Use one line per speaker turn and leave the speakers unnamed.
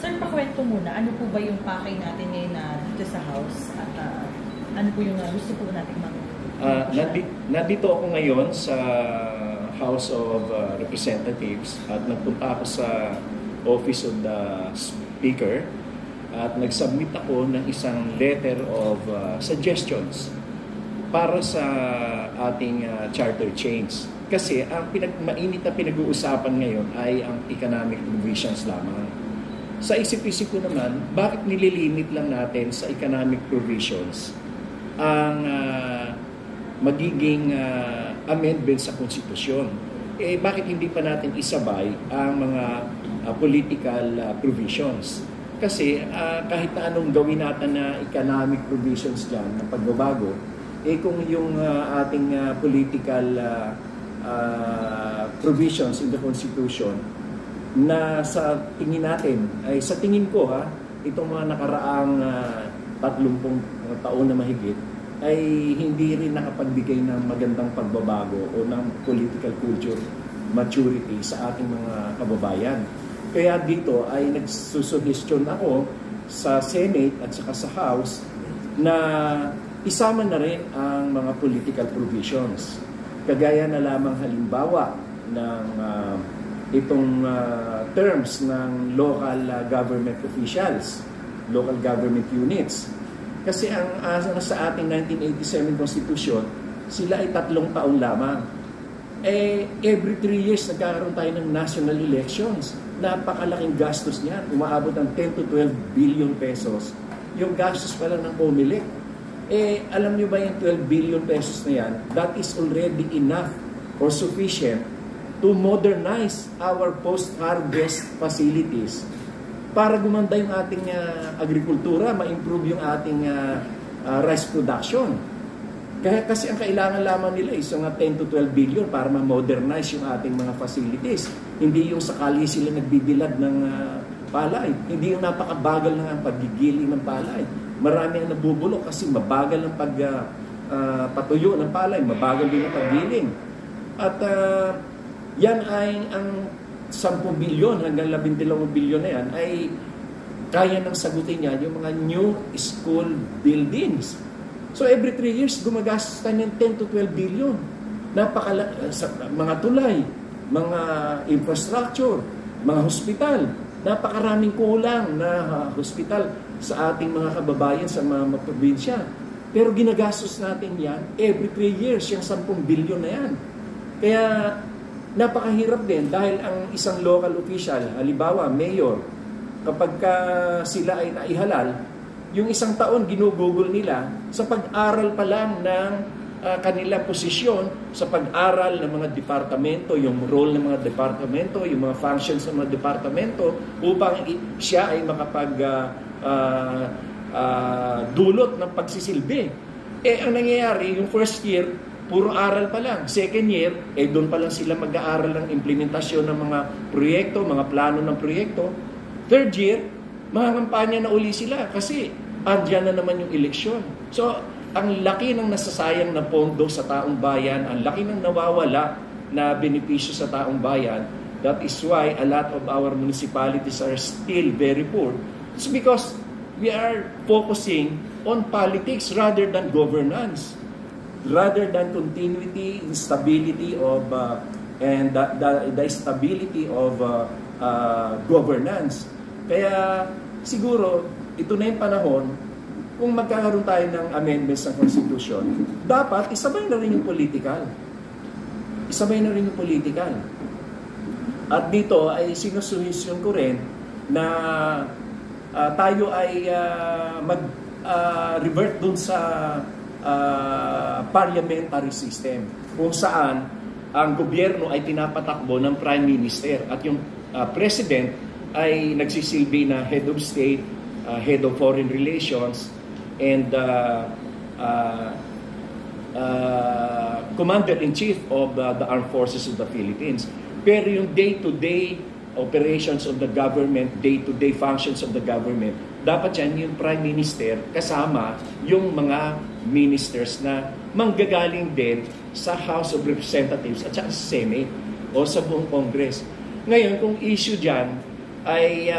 Sir, pakwento muna, ano po ba yung pakay natin ngayon na dito sa House at ano po yung gusto po natin
nandito ako ngayon sa House of Representatives at nagpunta ako sa Office of the Speaker at nag-submit ako ng isang letter of suggestions para sa ating charter change. Kasi ang mainit na pinag-uusapan ngayon ay ang economic provisions lamang. Sa isip-isip ko naman, bakit nililimit lang natin sa economic provisions ang magiging amendment sa konstitusyon? Bakit hindi pa natin isabay ang mga political provisions? Kasi kahit na anong gawin natin na economic provisions dyan, na pagbabago, kung yung ating political provisions in the Constitution na sa tingin natin, ay sa tingin ko itong mga nakaraang 30 taon na mahigit, ay hindi rin nakapagbigay ng magandang pagbabago o ng political culture maturity sa ating mga kababayan. Kaya dito ay nagsusuggestyon ako sa Senate at saka sa House na isama na rin ang mga political provisions. Kagaya na lamang halimbawa ng itong terms ng local government officials, local government units. Kasi ang sa ating 1987 Constitution, sila ay 3 taon lamang. Every 3 years nagkakaroon tayo ng national elections. Napakalaking gastos niyan. Umaabot ng 10 to 12 billion pesos. Yung gastos pa lang ng COMELEC. Alam niyo ba yung 12 billion pesos na yan? That is already enough or sufficient to modernize our post-harvest facilities para gumanda yung ating agrikultura, ma-improve yung ating rice production. Kasi ang kailangan lamang nila is yung 10 to 12 billion para ma-modernize yung ating mga facilities. Hindi yung sakali sila nagbibilad ng palay. Hindi yung napakabagal ng paggigiling ng palay. Marami ang nabubulok kasi mabagal ang patuyo ng palay, mabagal din ang paggiling. At yan ay ang 10 bilyon hanggang 12 bilyon na yan ay kaya nang sagutin yan yung mga new school buildings. So every 3 years gumagastos tayo ng 10 to 12 billion. Mga tulay, mga infrastructure, mga hospital. Napakaraming kulang na hospital sa ating mga kababayan sa mga probinsya. Pero ginagastos natin yan every 3 years, yung 10 bilyon na yan. Kaya napakahirap din dahil ang isang local official, halimbawa mayor, kapag sila ay naihalal, yung isang taon ginugugol nila sa pag-aral pa lang ng kanilang posisyon, sa pag-aral ng mga departamento, yung role ng mga departamento, yung mga functions ng mga departamento, upang siya ay dulot ng pagsisilbi. Ang nangyayari, yung first year, puro aral pa lang. Second year, doon pa lang sila mag-aaral ng implementasyon ng mga proyekto, mga plano ng proyekto. Third year, mangangampanya na uli sila kasi andyan na naman yung eleksyon. So, ang laki ng nasasayang na pondo sa taong bayan, ang laki ng nawawala na benepisyo sa taong bayan. That is why a lot of our municipalities are still very poor. It's because we are focusing on politics rather than governance, rather than continuity, stability of and the stability of governance. Kaya siguro ito na yung panahon kung magkakaroon tayo ng amendments ng Constitution, dapat isabay na rin yung political. Isabay na rin yung political. At dito ay sinusuhisyon ko rin na tayo ay mag-revert dun sa parliamentary system kung saan ang gobyerno ay tinapatakbo ng Prime Minister at yung President ay nagsisilbi na Head of State, Head of Foreign Relations, and Commander-in-Chief of the Armed Forces of the Philippines. Pero yung day-to-day operations of the government, day-to-day functions of the government, dapat yan yung Prime Minister kasama yung mga ministers na manggagaling din sa House of Representatives at sa Senate o sa buong Congress. Ngayon, kung issue dyan ay